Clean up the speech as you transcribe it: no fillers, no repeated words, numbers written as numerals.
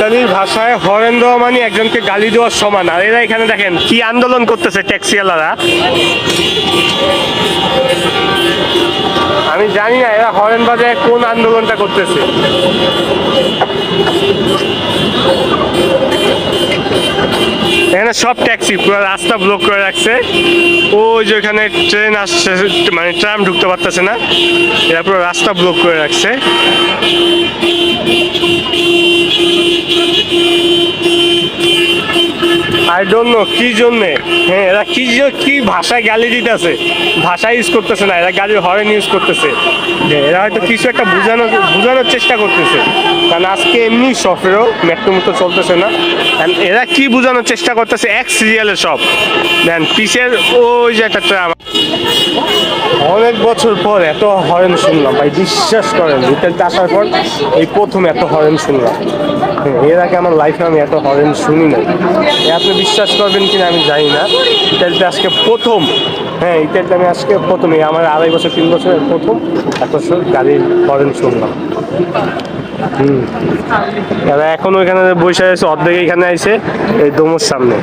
ইতালির ভাষায় হরেন দেওয়া মানে একজনকে গালি দেওয়ার সমান। আর এরা এখানে দেখেন কি আন্দোলন করতেছে ট্যাক্সিওয়ালারা। আমি জানি না এরা হরেন বাজারে কোন আন্দোলনটা করতেছে। এখানে সব ট্যাক্সি পুরো রাস্তা ব্লক করে রাখছে। ওই যে ওখানে ট্রেন আসছে, মানে ট্রাম ঢুকতে পারতেছে না, এরা পুরো রাস্তা ব্লক করে রাখছে। আই ডোন্ট নো কি জন্যে। হ্যাঁ, এরা কি ভাষায় গালি দিতেছে, ভাষা ইউজ করতেছে না, এরা গালির হরেন ইউজ করতেছে। এরা হয়তো কিছু একটা বোঝানোর চেষ্টা করতেছে, কারণ আজকে এমনি সফরেও মেট্রো মতো চলতেছে না। এরা কি বোঝানোর চেষ্টা করতেছে, এক সিরিয়ালে সব দেন পিসের ওই যে একটা ট্রাম। অনেক বছর পর এত হরেন শুনলাম ভাই, বিশ্বাস করেন ইতালিতে আসার পর এই প্রথম এত হরেন শুনলাম। এর আগে আমার লাইফে আমি এত হরেন শুনি নাই। আপনি বিশ্বাস করবেন কিনা আমি জানি না, ইতালিতে আজকে প্রথম। হ্যাঁ, ইতালিতে আমি আজকে প্রথম, আমার 2.5 বছর 3 বছরের প্রথম এত গাড়ির হরেন শুনলাম। এরা এখন ওইখানে বসে আছে, অর্ধেক এখানে আইছে এই দোমোর সামনে।